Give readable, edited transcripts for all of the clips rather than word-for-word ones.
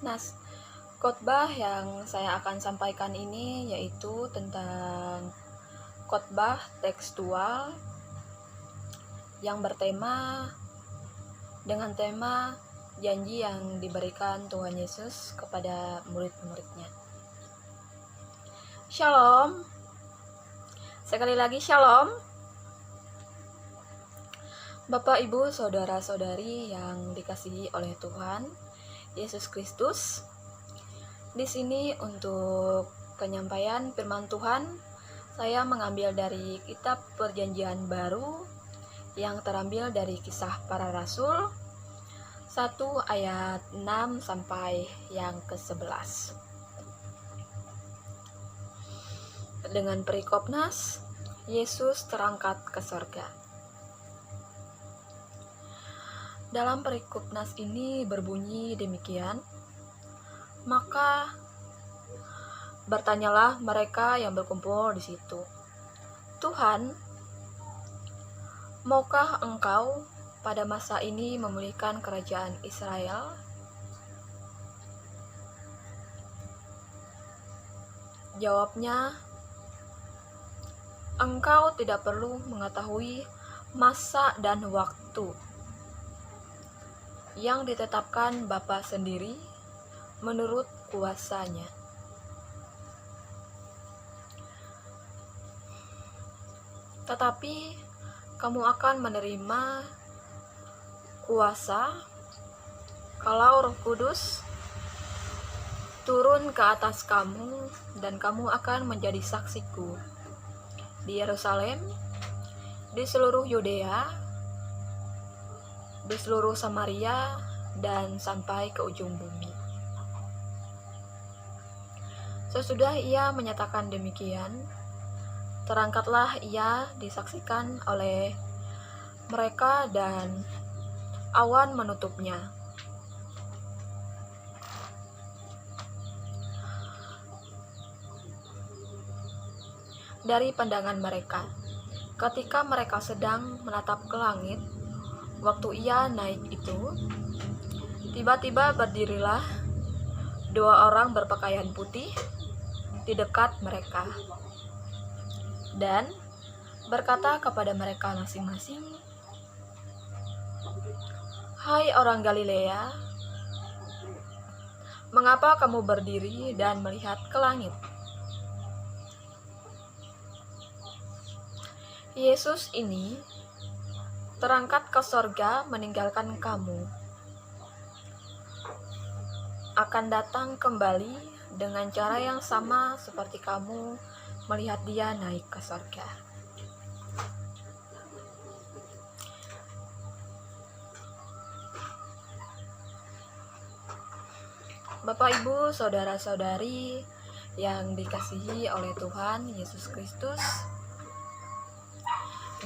Nah, khotbah yang saya akan sampaikan ini yaitu tentang khotbah tekstual yang bertema dengan tema janji yang diberikan Tuhan Yesus kepada murid-muridnya. Shalom. Sekali lagi shalom. Bapak, Ibu, saudara-saudari yang dikasihi oleh Tuhan Yesus Kristus. Di sini untuk penyampaian firman Tuhan, saya mengambil dari kitab Perjanjian Baru yang terambil dari Kisah Para Rasul 1 ayat 6 sampai yang ke-11. Dengan perikop nas, Yesus terangkat ke sorga. Dalam perikop nas ini berbunyi demikian, maka bertanyalah mereka yang berkumpul di situ, Tuhan, maukah Engkau pada masa ini memulihkan kerajaan Israel? Jawabnya, Engkau tidak perlu mengetahui masa dan waktu yang ditetapkan Bapa sendiri menurut kuasanya. Tetapi kamu akan menerima kuasa kalau Roh Kudus turun ke atas kamu, dan kamu akan menjadi saksiku di Yerusalem, di seluruh Yudea, di seluruh Samaria, dan sampai ke ujung bumi. Sesudah ia menyatakan demikian, terangkatlah ia disaksikan oleh mereka dan awan menutupnya. Dari pandangan mereka, ketika mereka sedang menatap ke langit, waktu ia naik itu, tiba-tiba berdirilah 2 orang berpakaian putih di dekat mereka, dan berkata kepada mereka masing-masing, Hai orang Galilea, mengapa kamu berdiri dan melihat ke langit? Yesus ini terangkat ke sorga meninggalkan kamu, akan datang kembali dengan cara yang sama seperti kamu melihat dia naik ke sorga. Bapak, Ibu, saudara-saudari yang dikasihi oleh Tuhan Yesus Kristus,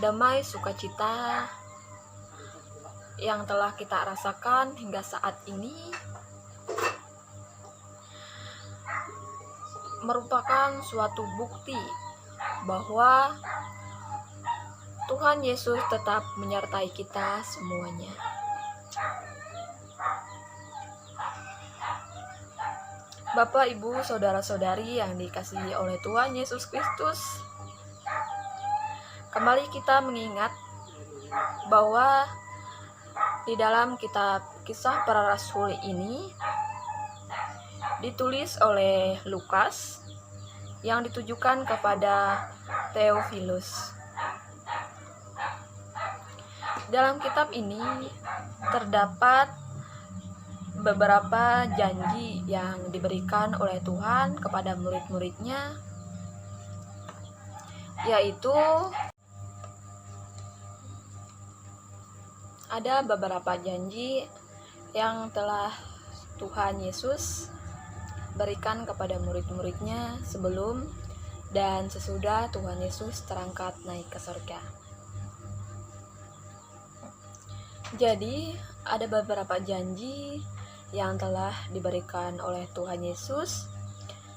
damai sukacita yang telah kita rasakan hingga saat ini merupakan suatu bukti bahwa Tuhan Yesus tetap menyertai kita semuanya. Bapak, Ibu, saudara-saudari yang dikasihi oleh Tuhan Yesus Kristus, kembali kita mengingat bahwa di dalam kitab Kisah Para Rasul ini ditulis oleh Lukas yang ditujukan kepada Theophilus. Dalam kitab ini terdapat beberapa janji yang diberikan oleh Tuhan kepada murid-muridnya, yaitu ada beberapa janji yang telah Tuhan Yesus berikan kepada murid-muridnya sebelum dan sesudah Tuhan Yesus terangkat naik ke surga. Jadi, ada beberapa janji yang telah diberikan oleh Tuhan Yesus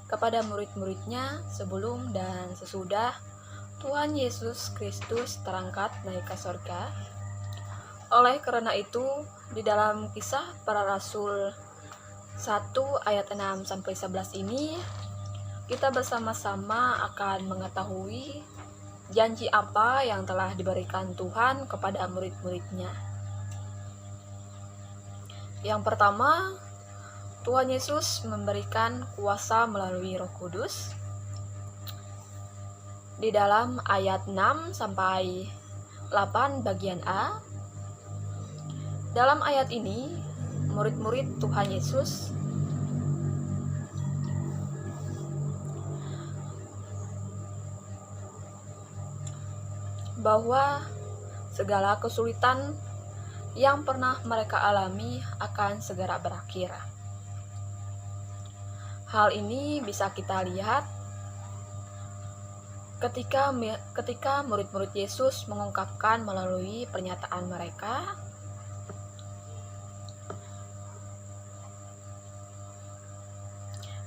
kepada murid-muridnya sebelum dan sesudah Tuhan Yesus Kristus terangkat naik ke surga. Oleh karena itu, di dalam Kisah Para Rasul 1 ayat 6 sampai 11 ini kita bersama-sama akan mengetahui janji apa yang telah diberikan Tuhan kepada murid-muridnya. Yang pertama, Tuhan Yesus memberikan kuasa melalui Roh Kudus. Di dalam ayat 6 sampai 8 bagian A, dalam ayat ini murid-murid Tuhan Yesus bahwa segala kesulitan yang pernah mereka alami akan segera berakhir. Hal ini bisa kita lihat ketika murid-murid Yesus mengungkapkan melalui pernyataan mereka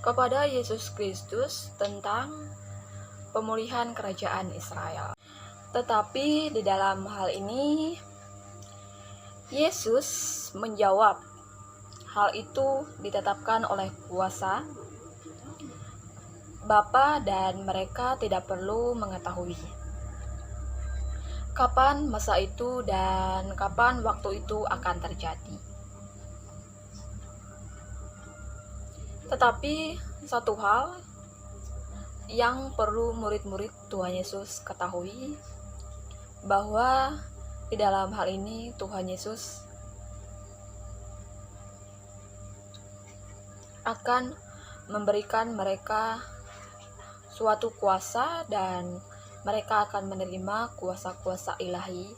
kepada Yesus Kristus tentang pemulihan kerajaan Israel. Tetapi di dalam hal ini Yesus menjawab, hal itu ditetapkan oleh kuasa Bapa dan mereka tidak perlu mengetahui kapan masa itu dan kapan waktu itu akan terjadi. Tetapi satu hal yang perlu murid-murid Tuhan Yesus ketahui, bahwa di dalam hal ini Tuhan Yesus akan memberikan mereka suatu kuasa dan mereka akan menerima kuasa-kuasa ilahi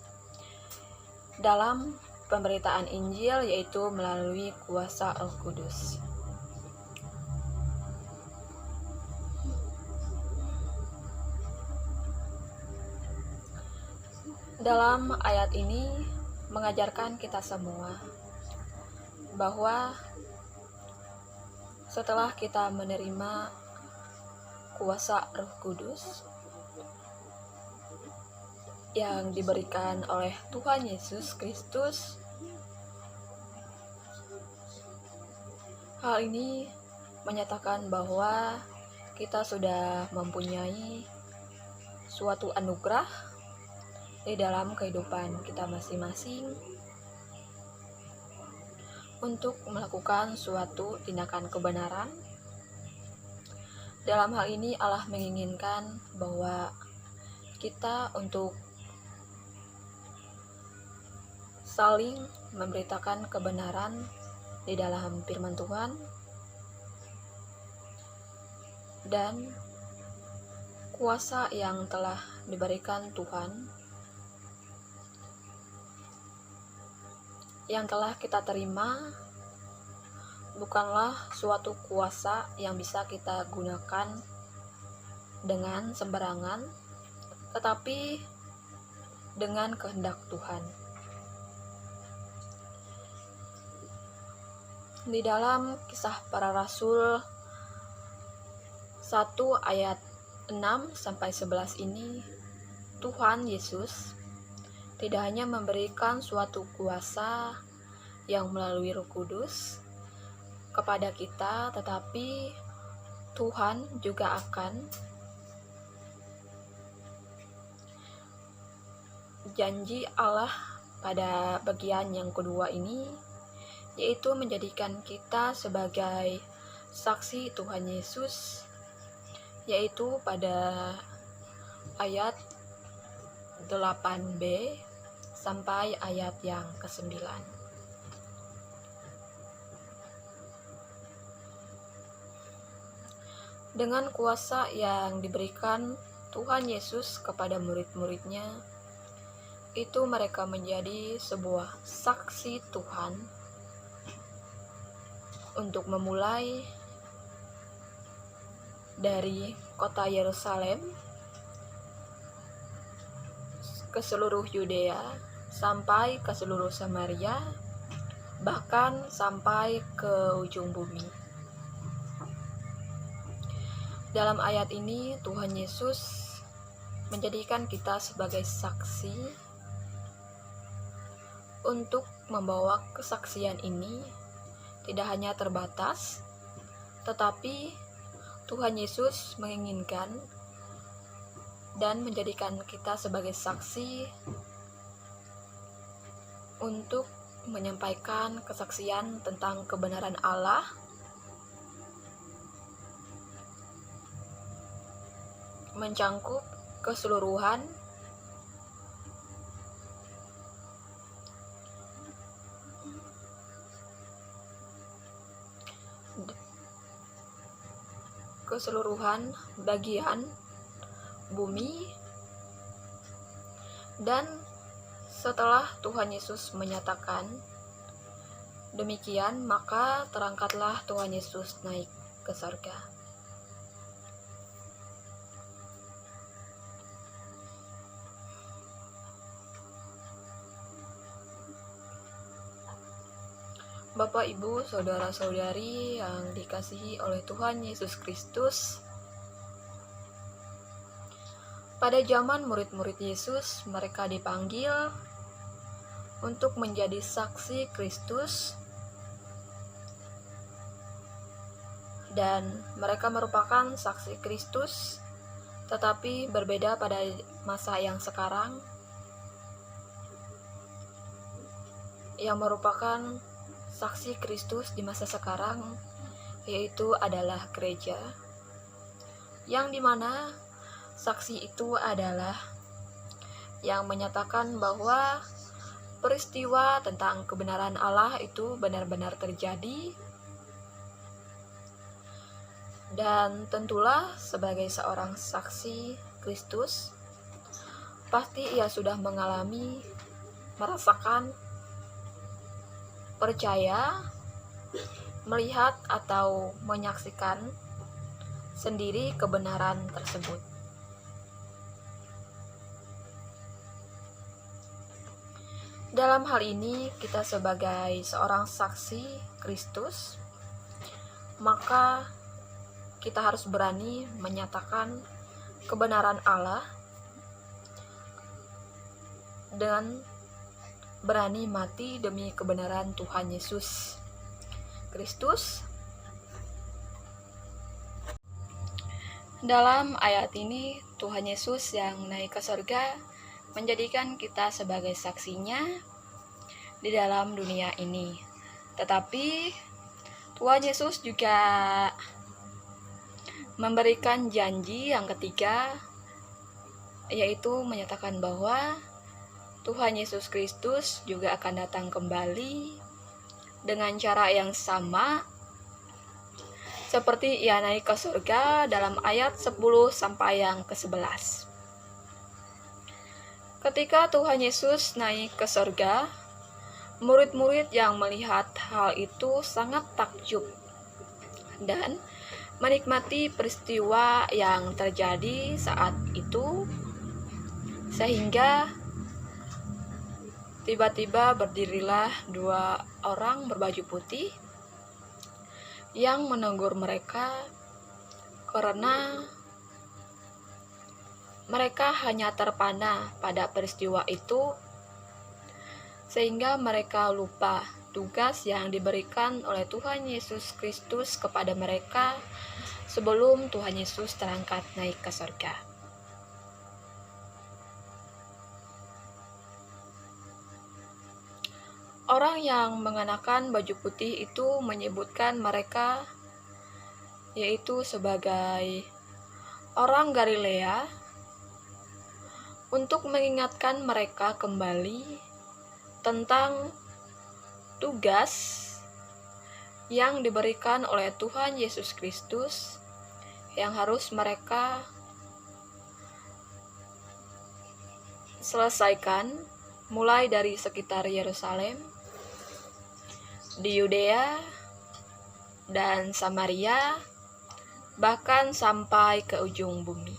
dalam pemberitaan Injil, yaitu melalui kuasa Roh Kudus. Dalam ayat ini mengajarkan kita semua bahwa setelah kita menerima kuasa Roh Kudus yang diberikan oleh Tuhan Yesus Kristus, hal ini menyatakan bahwa kita sudah mempunyai suatu anugerah di dalam kehidupan kita masing-masing untuk melakukan suatu tindakan kebenaran. Dalam hal ini Allah menginginkan bahwa kita untuk saling memberitakan kebenaran di dalam firman Tuhan dan kuasa yang telah diberikan Tuhan, yang telah kita terima, bukanlah suatu kuasa yang bisa kita gunakan dengan sembarangan, tetapi dengan kehendak Tuhan. Di dalam Kisah Para Rasul 1 ayat 6 sampai 11 ini, Tuhan Yesus tidak hanya memberikan suatu kuasa yang melalui Roh Kudus kepada kita, tetapi Tuhan juga akan janji Allah pada bagian yang kedua ini, yaitu menjadikan kita sebagai saksi Tuhan Yesus, yaitu pada ayat 8b sampai ayat yang ke-9. Dengan kuasa yang diberikan Tuhan Yesus kepada murid-muridnya, itu mereka menjadi sebuah saksi Tuhan untuk memulai dari kota Yerusalem ke seluruh Yudea, sampai ke seluruh Samaria, bahkan sampai ke ujung bumi. Dalam ayat ini Tuhan Yesus menjadikan kita sebagai saksi untuk membawa kesaksian ini tidak hanya terbatas, tetapi Tuhan Yesus menginginkan dan menjadikan kita sebagai saksi untuk menyampaikan kesaksian tentang kebenaran Allah, mencangkup keseluruhan bagian bumi. Dan setelah Tuhan Yesus menyatakan demikian, maka terangkatlah Tuhan Yesus naik ke surga. Bapak, Ibu, saudara-saudari yang dikasihi oleh Tuhan Yesus Kristus, pada zaman murid-murid Yesus, mereka dipanggil untuk menjadi saksi Kristus, dan mereka merupakan saksi Kristus, tetapi berbeda pada masa yang sekarang, yang merupakan saksi Kristus di masa sekarang, yaitu adalah gereja, yang dimana saksi itu adalah yang menyatakan bahwa peristiwa tentang kebenaran Allah itu benar-benar terjadi. Dan tentulah sebagai seorang saksi Kristus, pasti ia sudah mengalami, merasakan, percaya, melihat atau menyaksikan sendiri kebenaran tersebut. Dalam hal ini, kita sebagai seorang saksi Kristus, maka kita harus berani menyatakan kebenaran Allah dan berani mati demi kebenaran Tuhan Yesus Kristus. Dalam ayat ini, Tuhan Yesus yang naik ke surga menjadikan kita sebagai saksinya di dalam dunia ini. Tetapi Tuhan Yesus juga memberikan janji yang ketiga, yaitu menyatakan bahwa Tuhan Yesus Kristus juga akan datang kembali dengan cara yang sama seperti ia naik ke surga dalam ayat 10 sampai yang ke-11. Ketika Tuhan Yesus naik ke surga, murid-murid yang melihat hal itu sangat takjub dan menikmati peristiwa yang terjadi saat itu, sehingga tiba-tiba berdirilah dua orang berbaju putih yang menegur mereka karena mereka hanya terpana pada peristiwa itu, sehingga mereka lupa tugas yang diberikan oleh Tuhan Yesus Kristus kepada mereka sebelum Tuhan Yesus terangkat naik ke surga. Orang yang mengenakan baju putih itu menyebutkan mereka yaitu sebagai orang Galilea untuk mengingatkan mereka kembali tentang tugas yang diberikan oleh Tuhan Yesus Kristus yang harus mereka selesaikan mulai dari sekitar Yerusalem, di Yudea dan Samaria, bahkan sampai ke ujung bumi.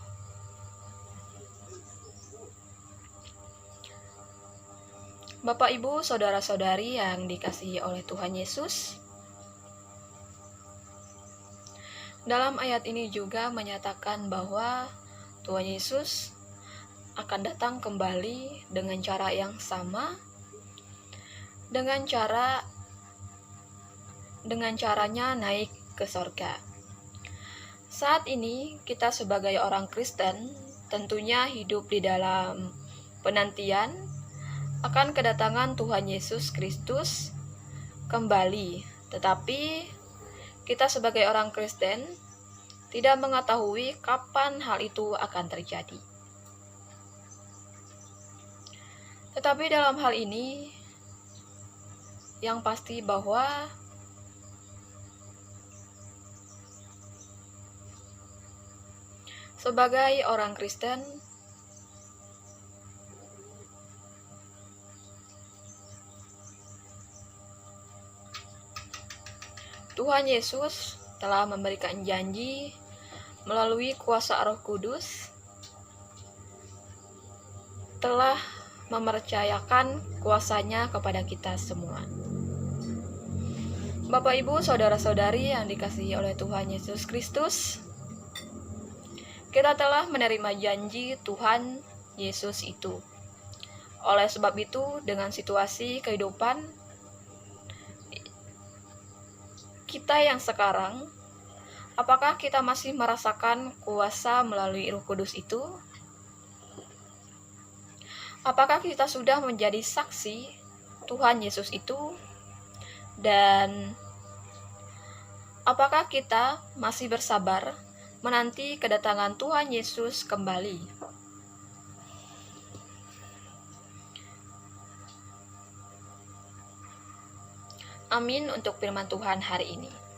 Bapak, Ibu, saudara-saudari yang dikasihi oleh Tuhan Yesus, dalam ayat ini juga menyatakan bahwa Tuhan Yesus akan datang kembali dengan cara yang sama, dengan cara dengan caranya naik ke sorga. Saat ini kita sebagai orang Kristen tentunya hidup di dalam penantian akan kedatangan Tuhan Yesus Kristus kembali. Tetapi kita sebagai orang Kristen tidak mengetahui kapan hal itu akan terjadi. Tetapi dalam hal ini, yang pasti bahwa sebagai orang Kristen, Tuhan Yesus telah memberikan janji melalui kuasa Roh Kudus telah mempercayakan kuasanya kepada kita semua. Bapak, Ibu, saudara-saudari yang dikasihi oleh Tuhan Yesus Kristus, kita telah menerima janji Tuhan Yesus itu. Oleh sebab itu, dengan situasi kehidupan kita yang sekarang, apakah kita masih merasakan kuasa melalui Roh Kudus itu? Apakah kita sudah menjadi saksi Tuhan Yesus itu? Dan apakah kita masih bersabar menanti kedatangan Tuhan Yesus kembali? Amin untuk firman Tuhan hari ini.